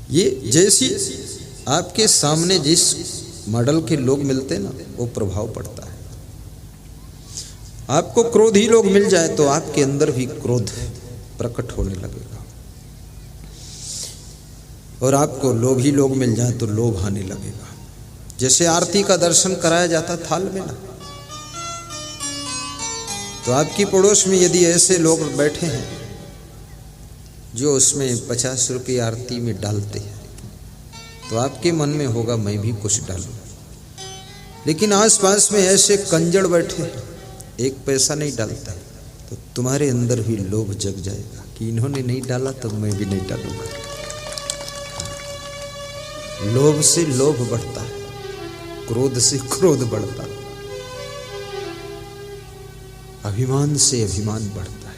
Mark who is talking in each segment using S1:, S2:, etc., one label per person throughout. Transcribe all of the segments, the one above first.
S1: ये जैसी आपके सामने जिस मॉडल के लोग मिलते हैं ना, वो प्रभाव पड़ता है। आपको क्रोधी लोग मिल जाए तो आपके अंदर भी क्रोध प्रकट होने लगेगा, और आपको लोभी लोग मिल जाए तो लोभ आने लगेगा। जैसे आरती का दर्शन कराया जाता थाल में ना, तो आपकी पड़ोस में यदि ऐसे लोग बैठे हैं जो उसमें 50 रुपये आरती में डालते हैं, तो आपके मन में होगा मैं भी कुछ डालूं। लेकिन आसपास में ऐसे कंजड़ बैठे हैं, एक पैसा नहीं डालता, तो तुम्हारे अंदर भी लोभ जग जाएगा कि इन्होंने नहीं डाला तो मैं भी नहीं डालूंगा। लोभ से लोभ बढ़ता है, क्रोध से क्रोध बढ़ता है, अभिमान से अभिमान बढ़ता है।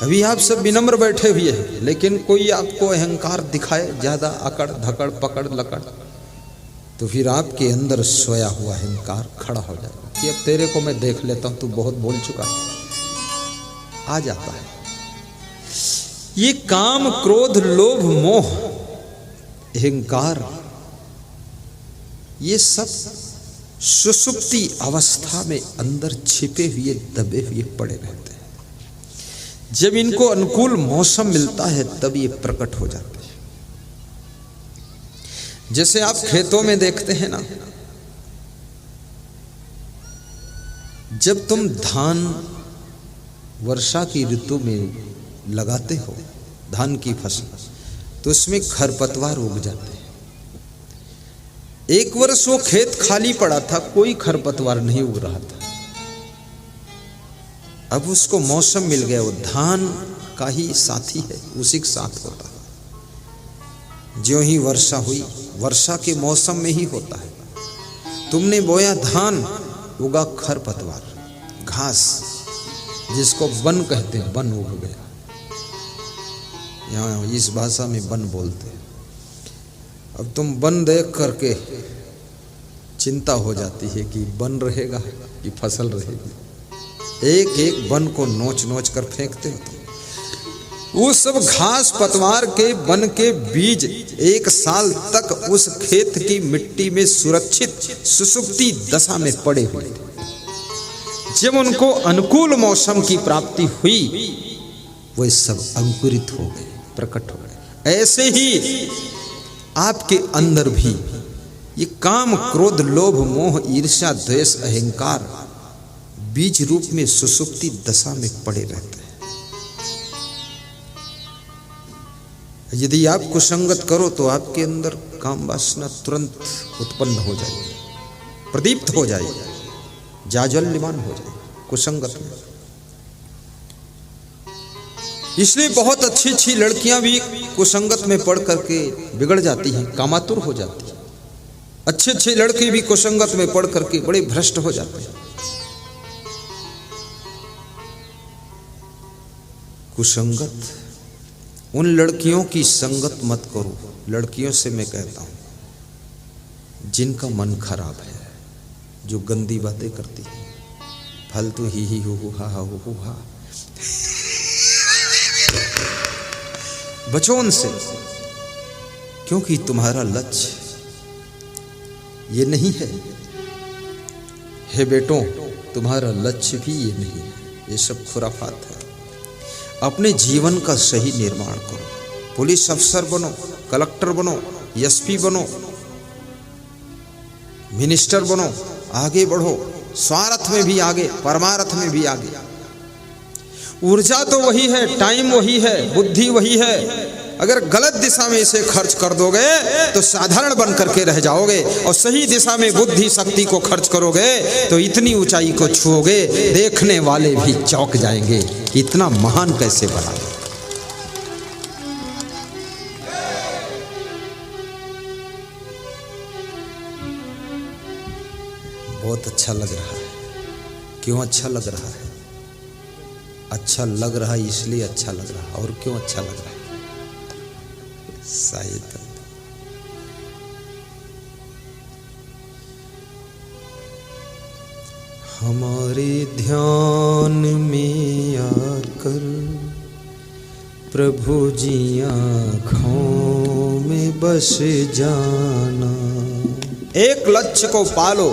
S1: अभी आप सब विनम्र बैठे हुए हैं, लेकिन कोई आपको अहंकार दिखाए ज्यादा, अकड़ धकड़ पकड़ लकड़, तो फिर आपके अंदर सोया हुआ अहंकार खड़ा हो जाएगा कि अब तेरे को मैं देख लेता हूं, तू बहुत बोल चुका है, आ जाता है। ये काम, क्रोध, लोभ, मोह, अहंकार, ये सब सुसुप्ति अवस्था में अंदर छिपे हुए दबे हुए पड़े रहते हैं। जब इनको अनुकूल मौसम मिलता है तब ये प्रकट हो जाते हैं। जैसे आप खेतों में देखते हैं ना, जब तुम धान वर्षा की ऋतु में लगाते हो धान की फसल, तो उसमें खरपतवार उग जाते हैं। एक वर्ष वो खेत खाली पड़ा था, कोई खरपतवार नहीं उग रहा था। अब उसको मौसम मिल गया, वो धान का ही साथी है, उसी के साथ होता है। ज्यों ही वर्षा हुई, वर्षा के मौसम में ही होता है। तुमने बोया धान, उगा खरपतवार, घास, जिसको वन कहते हैं, वन उग गया। यहाँ इस भाषा में वन बोलते हैं। अब तुम वन देख करके चिंता हो जाती है कि वन रहेगा कि फसल रहेगी। एक एक वन को नोच नोच कर फेंकते हो। वो सब घास पतवार के वन के बीज 1 साल तक उस खेत की मिट्टी में सुरक्षित सुसुप्ति दशा में पड़े हुए थे। जब उनको अनुकूल मौसम की प्राप्ति हुई, वो सब अंकुरित हो गए, प्रकट हो गए। ऐसे ही आपके अंदर भी ये काम, क्रोध, लोभ, मोह, ईर्ष्या, द्वेष, अहंकार बीज रूप में सुसुप्ति दशा में पड़े रहते हैं। यदि आप कुसंगत करो तो आपके अंदर काम वासना तुरंत उत्पन्न हो जाएगी, प्रदीप्त हो जाएगी, जाज्वल्यमान हो जाएगी कुसंगत में। इसलिए बहुत अच्छी अच्छी लड़कियां भी कुसंगत में पढ़ करके बिगड़ जाती हैं, कामातुर हो जाती हैं। अच्छे अच्छे लड़के भी कुसंगत में पढ़ करके बड़े भ्रष्ट हो जाते हैं। कुसंगत, उन लड़कियों की संगत मत करो। लड़कियों से मैं कहता हूं जिनका मन खराब है, जो गंदी बातें करती है, फालतू ही हु हा, बचो उनसे, क्योंकि तुम्हारा लक्ष्य ये नहीं है। हे बेटों, तुम्हारा लक्ष्य भी ये नहीं है, ये सब खुराफात है। अपने जीवन का सही निर्माण करो। पुलिस अफसर बनो, कलेक्टर बनो, एसपी बनो, मिनिस्टर बनो, आगे बढ़ो, स्वार्थ में भी आगे, परमार्थ में भी आगे। ऊर्जा तो वही है, टाइम वही है, बुद्धि वही है। अगर गलत दिशा में इसे खर्च कर दोगे तो साधारण बन करके रह जाओगे, और सही दिशा में बुद्धि शक्ति को खर्च करोगे तो इतनी ऊंचाई को छूओगे, देखने वाले भी चौंक जाएंगे कि इतना महान कैसे बना। बहुत अच्छा लग रहा है। क्यों अच्छा लग रहा है? अच्छा लग रहा है इसलिए अच्छा लग रहा है। और क्यों अच्छा लग रहा है? शायद हमारे ध्यान में आकर प्रभु जी आँखों में बस जाना। एक लक्ष्य को पालो,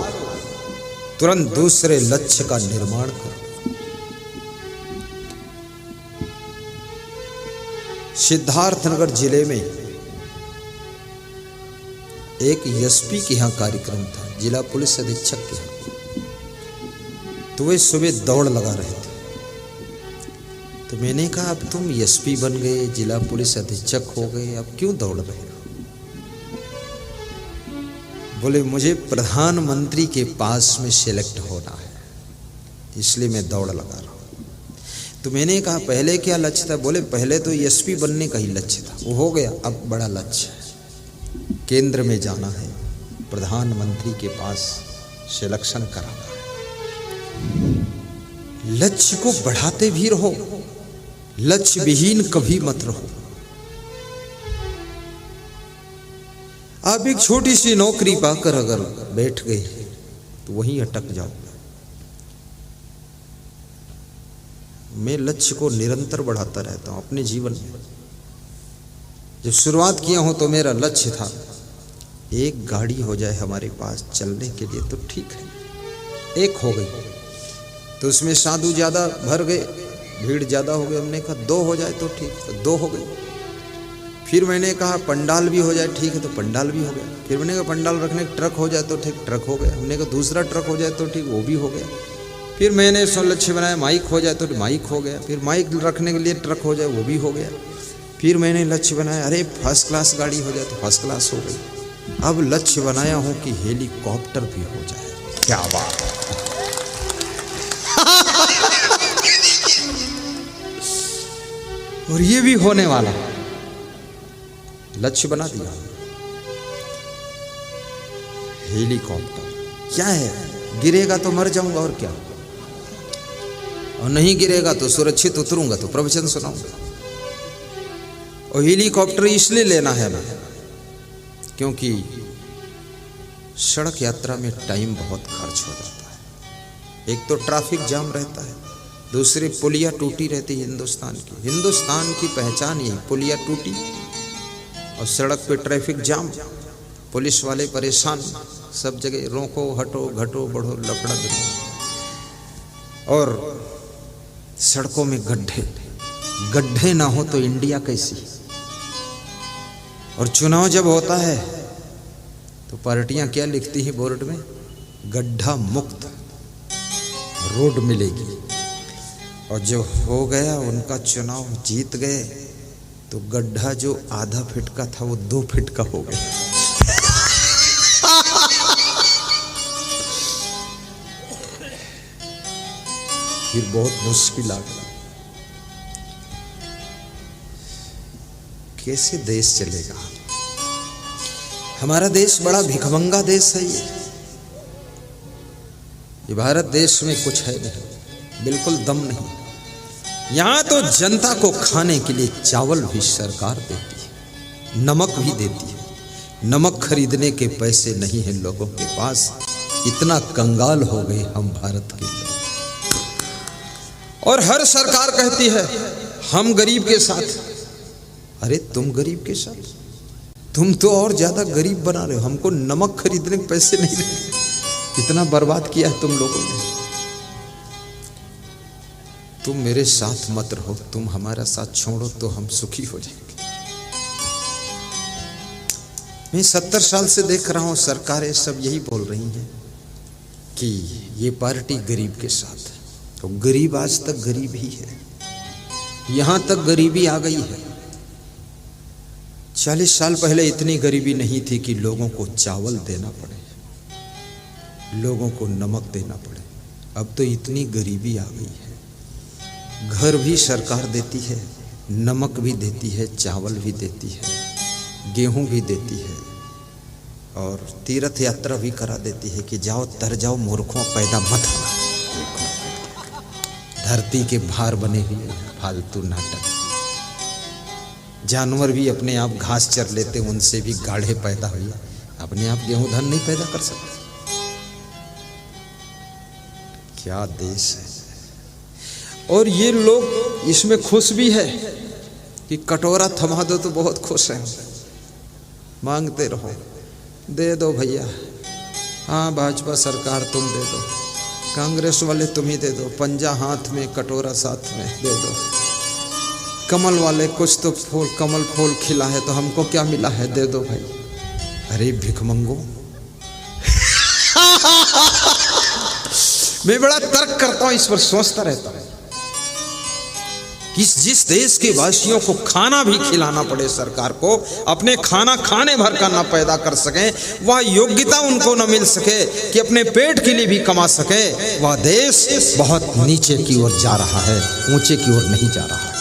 S1: तुरंत दूसरे लक्ष्य का निर्माण करो। सिद्धार्थनगर जिले में एक एसपी के यहाँ कार्यक्रम था, जिला पुलिस अधीक्षक के यहाँ। तो वे सुबह दौड़ लगा रहे थे। तो मैंने कहा, अब तुम एसपी बन गए, जिला पुलिस अधीक्षक हो गए, अब क्यों दौड़ रहे हो? बोले, मुझे प्रधानमंत्री के पास में सिलेक्ट होना है, इसलिए मैं दौड़ लगा रहा हूँ। तो मैंने कहा, पहले क्या लक्ष्य था? बोले, पहले तो एसपी बनने का ही लक्ष्य था, वो हो गया, अब बड़ा लक्ष्य है, केंद्र में जाना है, प्रधानमंत्री के पास सिलेक्शन कराना है। लक्ष्य को बढ़ाते भी रहो, लक्ष्य विहीन कभी मत रहो। आप एक छोटी सी नौकरी पाकर अगर बैठ गए तो वहीं अटक जाओगे। मैं लक्ष्य को निरंतर बढ़ाता रहता हूं अपने जीवन में। जब शुरुआत किया हूं तो मेरा लक्ष्य था, एक गाड़ी हो जाए हमारे पास चलने के लिए तो ठीक है। एक हो गई तो उसमें साधु ज़्यादा भर गए, भीड़ ज़्यादा हो गई। हमने कहा 2 हो जाए तो ठीक, तो 2 हो गई। फिर मैंने कहा पंडाल भी हो जाए ठीक है, तो पंडाल भी हो गया। फिर मैंने कहा पंडाल रखने का ट्रक हो जाए तो ठीक, ट्रक हो गया। हमने कहा दूसरा ट्रक हो जाए तो ठीक, वो भी हो गया। फिर मैंने लक्ष्य बनाया माइक हो जाए तो माइक हो गया। फिर माइक रखने के लिए ट्रक हो जाए, वो भी हो गया। फिर मैंने लक्ष्य बनाया, अरे फर्स्ट क्लास गाड़ी हो जाए तो फर्स्ट क्लास हो गई। अब लक्ष्य बनाया हूँ कि हेलीकॉप्टर भी हो जाए। क्या बात है! और ये भी होने वाला है, लक्ष्य बना दिया। हेलीकॉप्टर क्या है? गिरेगा तो मर जाऊंगा और क्या, और नहीं गिरेगा तो सुरक्षित उतरूंगा तो प्रवचन सुनाऊंगा। और हेलीकॉप्टर इसलिए लेना है ना, क्योंकि सड़क यात्रा में टाइम बहुत खर्च हो जाता है। एक तो ट्रैफिक जाम रहता है, दूसरी पुलिया टूटी रहती है हिंदुस्तान की पहचान यही, पुलिया टूटी और सड़क पे ट्रैफिक जाम, पुलिस वाले परेशान, सब जगह रोको हटो घटो बढ़ो लफड़ा दुनिया। और सड़कों में गड्ढे ना हो तो इंडिया कैसी। और चुनाव जब होता है तो पार्टियां क्या लिखती हैं बोर्ड में? गड्ढा मुक्त रोड मिलेगी। और जो हो गया उनका चुनाव, जीत गए, तो गड्ढा जो आधा फीट का था वो 2 फीट का हो गया। फिर बहुत मुश्किल आ गया, कैसे देश चलेगा? हमारा देश बड़ा भिखमंगा देश है। ये भारत देश में कुछ है नहीं, बिल्कुल दम नहीं। यहाँ तो जनता को खाने के लिए चावल भी सरकार देती है, नमक भी देती है। नमक खरीदने के पैसे नहीं हैं लोगों के पास, इतना कंगाल हो गए हम भारत के लोग। और हर सरकार कहती है हम गरीब के साथ। अरे तुम गरीब के साथ, तुम तो और ज्यादा गरीब बना रहे हो। हमको नमक खरीदने के पैसे नहीं देते, इतना बर्बाद किया है तुम लोगों ने। तुम मेरे साथ मत रहो, तुम हमारा साथ छोड़ो तो हम सुखी हो जाएंगे। मैं 70 साल से देख रहा हूं सरकारें सब यही बोल रही हैं कि ये पार्टी गरीब के साथ है। तो गरीब आज तक गरीब ही है, यहां तक गरीबी आ गई है। 40 साल पहले इतनी गरीबी नहीं थी कि लोगों को चावल देना पड़े, लोगों को नमक देना पड़े। अब तो इतनी गरीबी आ गई है, घर भी सरकार देती है, नमक भी देती है, चावल भी देती है, गेहूं भी देती है, और तीर्थ यात्रा भी करा देती है कि जाओ तर जाओ मूर्खों, पैदा मत होना। धरती के भार बने हुए फालतू नाटक। जानवर भी अपने आप घास चर लेते, उनसे भी गाढ़े पैदा हुए, अपने आप गेहूं धान नहीं पैदा कर सकते। क्या देश है! और ये लोग इसमें खुश भी है कि कटोरा थमा दो तो बहुत खुश हैं, मांगते रहो, दे दो भैया। हाँ भाजपा सरकार तुम दे दो, कांग्रेस वाले तुम ही दे दो, पंजा हाथ में कटोरा साथ में दे दो। कमल वाले कुछ तो फूल, कमल फूल खिला है तो हमको क्या मिला है, दे दो भाई। अरे भिखमंगो मैं बड़ा तर्क करता हूं, इस पर सोचता रहता हूं कि जिस देश के वासियों को खाना भी खिलाना पड़े सरकार को, अपने खाना खाने भर का ना पैदा कर सके, वह योग्यता उनको न मिल सके कि अपने पेट के लिए भी कमा सके, वह देश बहुत नीचे की ओर जा रहा है, ऊंचे की ओर नहीं जा रहा है।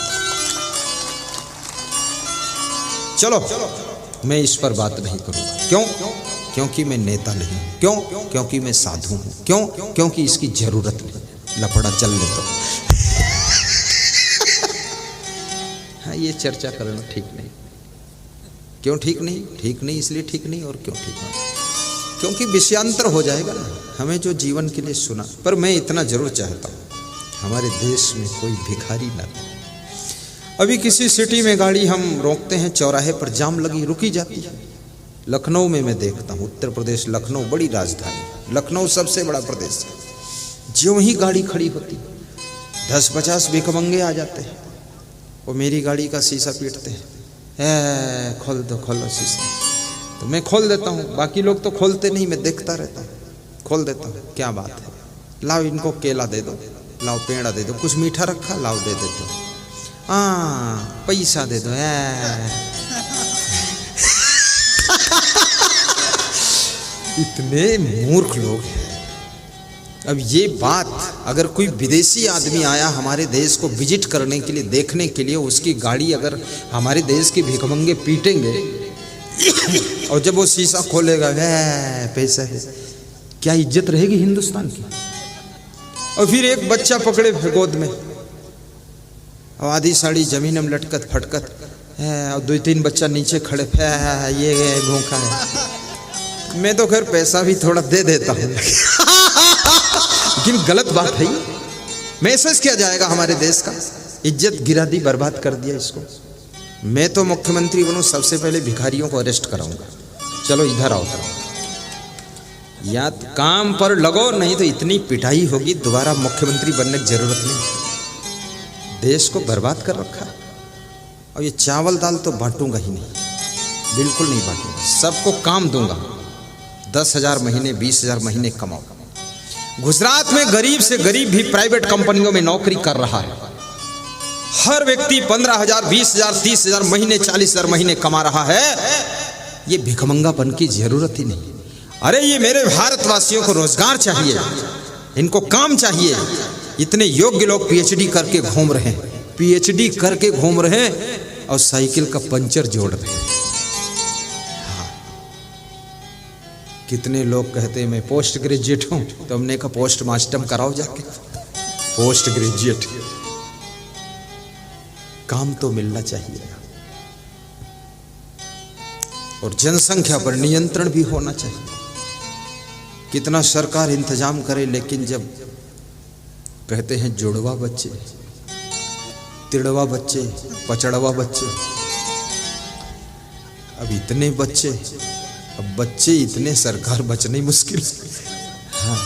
S1: चलो मैं इस पर बात नहीं करूंगा। क्यों? क्योंकि मैं नेता नहीं हूं। क्यों? क्योंकि मैं साधु हूं। क्यों? क्योंकि इसकी जरूरत नहीं। लफड़ा चल ले तो हाँ, ये चर्चा करना ठीक नहीं। क्यों ठीक नहीं? ठीक नहीं इसलिए ठीक नहीं, और क्यों ठीक नहीं? क्योंकि विषयांतर हो जाएगा ना, हमें जो जीवन के लिए सुना। पर मैं इतना जरूर चाहता हूँ हमारे देश में कोई भिखारी ना रहे। अभी किसी सिटी में गाड़ी हम रोकते हैं, चौराहे पर जाम लगी, रुकी जाती है। लखनऊ में मैं देखता हूँ, उत्तर प्रदेश लखनऊ बड़ी राजधानी, लखनऊ सबसे बड़ा प्रदेश है। ज्यों ही गाड़ी खड़ी होती 10-50 भिखमंगे आ जाते हैं, वो मेरी गाड़ी का शीशा पीटते हैं, खोल दो खोलो शीशा। तो मैं खोल देता हूँ, बाकी लोग तो खोलते नहीं, मैं देखता रहता हूँ, खोल देता हूँ। क्या बात है, लाओ इनको केला दे दो, लाओ पेड़ा दे दो, कुछ मीठा रखा, लाओ दे देते हो, हाँ पैसा दे दो। इतने मूर्ख लोग हैं। अब ये बात अगर कोई विदेशी आदमी आया हमारे देश को विजिट करने के लिए, देखने के लिए, उसकी गाड़ी अगर हमारे देश के भिखमंगे पीटेंगे और जब वो शीशा खोलेगा पैसा है, क्या इज्जत रहेगी हिंदुस्तान की? और फिर एक बच्चा पकड़े गोद में और आधी साड़ी जमीन में लटकत फटकत है, और 2-3 बच्चा नीचे खड़े, ये भूखा है। मैं तो खैर पैसा भी थोड़ा दे देता हूँ लेकिन गलत बात है। मैसेज किया जाएगा हमारे देश का, इज्जत गिरा दी, बर्बाद कर दिया इसको। मैं तो मुख्यमंत्री बनूं, सबसे पहले भिखारियों को अरेस्ट कराऊंगा। चलो इधर आओ, या काम पर लगो, नहीं तो इतनी पिटाई होगी, दोबारा मुख्यमंत्री बनने की जरूरत नहीं। देश को बर्बाद कर रखा है। और ये चावल दाल तो बांटूंगा ही नहीं, बिल्कुल नहीं बांटूंगा। सबको काम दूंगा, 10,000 महीने, 20,000 महीने कमाओ। गुजरात में गरीब से गरीब भी प्राइवेट कंपनियों में नौकरी कर रहा है। हर व्यक्ति 15,000, 20,000, 30,000 महीने, 40,000 महीने कमा रहा है। ये भिखमंगापन की जरूरत ही नहीं। अरे ये मेरे भारतवासियों को रोजगार चाहिए, इनको काम चाहिए। इतने योग्य लोग पीएचडी करके घूम रहे हैं, पीएचडी करके घूम रहे हैं और साइकिल का पंचर जोड़ रहे हैं। कितने लोग कहते हैं मैं पोस्ट ग्रेजुएट हूं, तो हमने कहा पोस्ट मास्टम कराओ जाके। पोस्ट ग्रेजुएट, काम तो मिलना चाहिए। और जनसंख्या पर नियंत्रण भी होना चाहिए। कितना सरकार इंतजाम करे, लेकिन जब कहते हैं जुड़वा बच्चे, तिड़वा बच्चे, पचड़वा बच्चे, अब इतने बच्चे, अब बच्चे इतने, सरकार बचने मुश्किल। हाँ,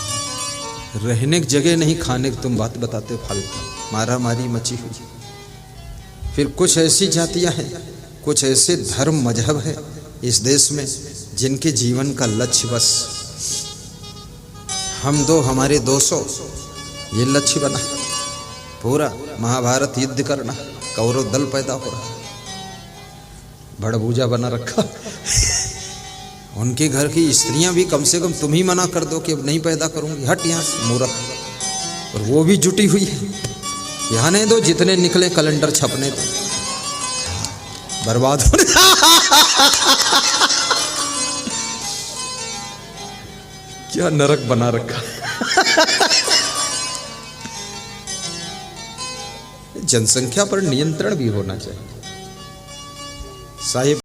S1: रहने की जगह नहीं, खाने की तुम बात बताते फालतू। मारा मारी मची हुई। फिर कुछ ऐसी जातियां हैं, कुछ ऐसे धर्म मजहब है इस देश में जिनके जीवन का लक्ष्य बस हम दो, हमारे 200, ये लक्ष्य बना। पूरा महाभारत युद्ध करना, कौरव दल पैदा हो रहा, भड़बूजा बना रखा। उनके घर की स्त्रियां भी कम से कम तुम ही मना कर दो कि अब नहीं पैदा करूंगी, हट यहाँ से मूर्ख। और वो भी जुटी हुई है, यहाँ नहीं दो, जितने निकले कैलेंडर छपने दो, बर्बाद होने। क्या नरक बना रखा। जनसंख्या पर नियंत्रण भी होना चाहिए साहिब।